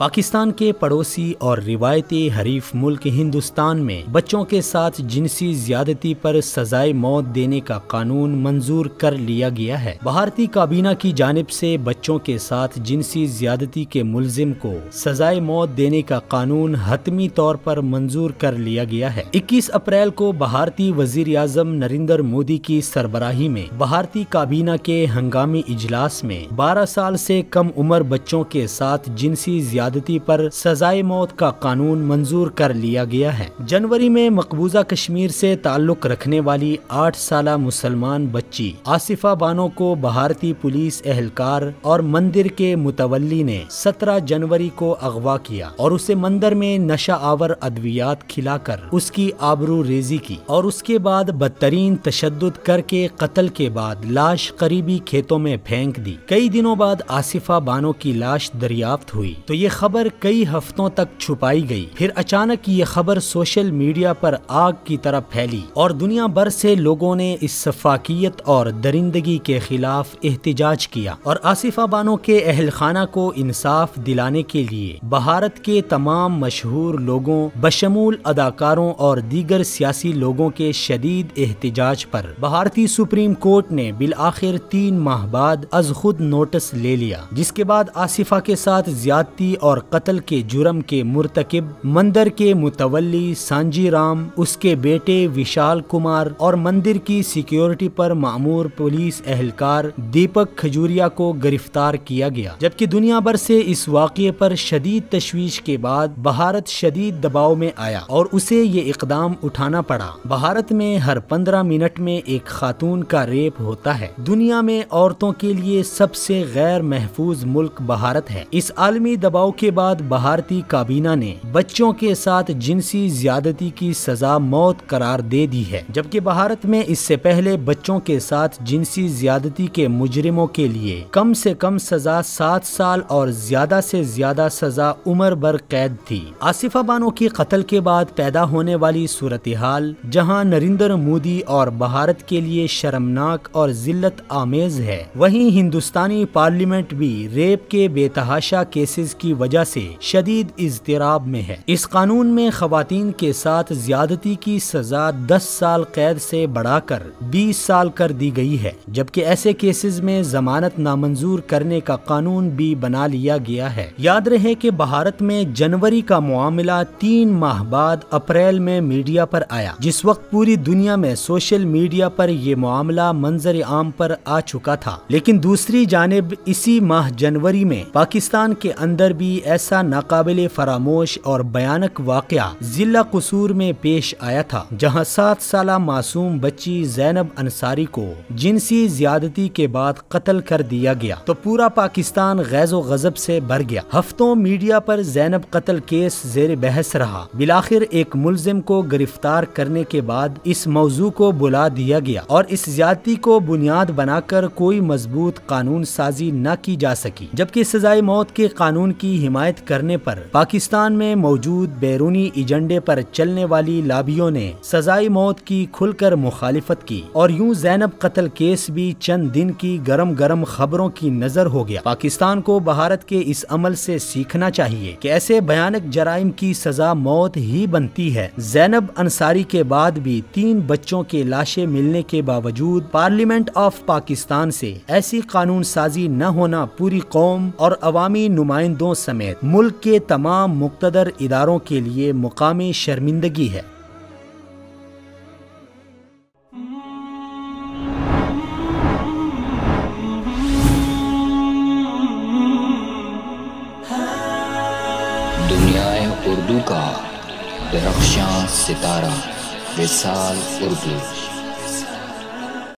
پاکستان کے پڑوسی اور روایتی حریف ملک ہندوستان میں بچوں کے ساتھ جنسی زیادتی پر سزائے موت دینے کا قانون منظور کر لیا گیا ہے۔ بھارتی کابینہ کی جانب سے بچوں کے ساتھ جنسی زیادتی کے ملزم کو سزائے موت دینے کا قانون حتمی طور پر منظور کر لیا گیا ہے۔ 21 اپریل کو بھارتی وزیر اعظم نریندر مودی کی سربراہی میں بھارتی کابینہ کے ہنگامی اجلاس میں 12 سال سے کم عمر بچوں کے ساتھ جنسی زیادتی پر سزائے موت کا قانون منظور کر لیا گیا ہے۔ جنوری میں مقبوضہ کشمیر سے تعلق رکھنے والی 8 سالہ مسلمان بچی آصفہ بانو کو بھارتی پولیس اہلکار اور مندر کے متولی نے 17 جنوری کو اغوا کیا اور اسے مندر میں نشہ آور ادویات کھلا کر اس کی آبرو ریزی کی اور اس کے بعد بدترین تشدد کر کے قتل کے بعد لاش قریبی کھیتوں میں پھینک دی۔ کئی دنوں بعد آصفہ بانو کی لاش دریافت ہوئی تو یہ خبر کئی ہفتوں تک چھپائی گئی، پھر اچانک یہ خبر سوشل میڈیا پر آگ کی طرح پھیلی اور دنیا بھر سے لوگوں نے اس سفاکیت اور درندگی کے خلاف احتجاج کیا اور آصفہ بانو کے اہل خانہ کو انصاف دلانے کے لیے بھارت کے تمام مشہور لوگوں بشمول اداکاروں اور دیگر سیاسی لوگوں کے شدید احتجاج پر بھارتی سپریم کورٹ نے بالآخر 3 ماہ بعد از خود نوٹس لے لیا، جس کے بعد آصفہ کے ساتھ زیادتی اور قتل کے جرم کے مرتکب مندر کے متولی سانجی رام، اس کے بیٹے وشال کمار اور مندر کی سیکیورٹی پر مامور پولیس اہلکار دیپک کھجوریا کو گرفتار کیا گیا، جبکہ دنیا بھر سے اس واقعے پر شدید تشویش کے بعد بھارت شدید دباؤ میں آیا اور اسے یہ اقدام اٹھانا پڑا۔ بھارت میں ہر 15 منٹ میں ایک خاتون کا ریپ ہوتا ہے۔ دنیا میں عورتوں کے لیے سب سے غیر محفوظ ملک بھارت ہے۔ اس عالمی دباؤ کے بعد بھارتی کابینہ نے بچوں کے ساتھ جنسی زیادتی کی سزا موت قرار دے دی ہے، جبکہ بھارت میں اس سے پہلے بچوں کے ساتھ جنسی زیادتی کے مجرموں کے لیے کم سے کم سزا 7 سال اور زیادہ سے زیادہ سزا عمر بھر قید تھی۔ آصفہ بانو کی قتل کے بعد پیدا ہونے والی صورتحال جہاں نریندر مودی اور بھارت کے لیے شرمناک اور ذلت آمیز ہے، وہیں ہندوستانی پارلیمنٹ بھی ریپ کے بے تحاشا کیسز کی وجہ سے شدید اضطراب میں ہے۔ اس قانون میں خواتین کے ساتھ زیادتی کی سزا 10 سال قید سے بڑھا کر 20 سال کر دی گئی ہے، جبکہ ایسے کیسز میں ضمانت نامنظور کرنے کا قانون بھی بنا لیا گیا ہے۔ یاد رہے کہ بھارت میں جنوری کا معاملہ 3 ماہ بعد اپریل میں میڈیا پر آیا، جس وقت پوری دنیا میں سوشل میڈیا پر یہ معاملہ منظر عام پر آ چکا تھا، لیکن دوسری جانب اسی ماہ جنوری میں پاکستان کے اندر بھی ایسا ناقابل فراموش اور بھیانک واقعہ ضلع قصور میں پیش آیا تھا، جہاں 7 سالہ معصوم بچی زینب انصاری کو جنسی زیادتی کے بعد قتل کر دیا گیا تو پورا پاکستان غیظ و غضب سے بھر گیا۔ ہفتوں میڈیا پر زینب قتل کیس زیر بحث رہا، بالآخر ایک ملزم کو گرفتار کرنے کے بعد اس موضوع کو بلا دیا گیا اور اس زیادتی کو بنیاد بنا کر کوئی مضبوط قانون سازی نہ کی جا سکی، جبکہ سزائے موت کے قانون کی حمایت کرنے پر پاکستان میں موجود بیرونی ایجنڈے پر چلنے والی لابیوں نے سزائے موت کی کھل کر مخالفت کی اور یوں زینب قتل کیس بھی چند دن کی گرم خبروں کی نظر ہو گیا۔ پاکستان کو بھارت کے اس عمل سے سیکھنا چاہیے کہ ایسے بھیانک جرائم کی سزا موت ہی بنتی ہے۔ زینب انصاری کے بعد بھی 3 بچوں کے لاشیں ملنے کے باوجود پارلیمنٹ آف پاکستان سے ایسی قانون سازی نہ ہونا پوری قوم اور عوامی نمائندوں سمیت ملک کے تمام مقتدر اداروں کے لیے مقامی شرمندگی ہے۔ دنیائے اردو کا درخشاں ستارہ وصال اردو۔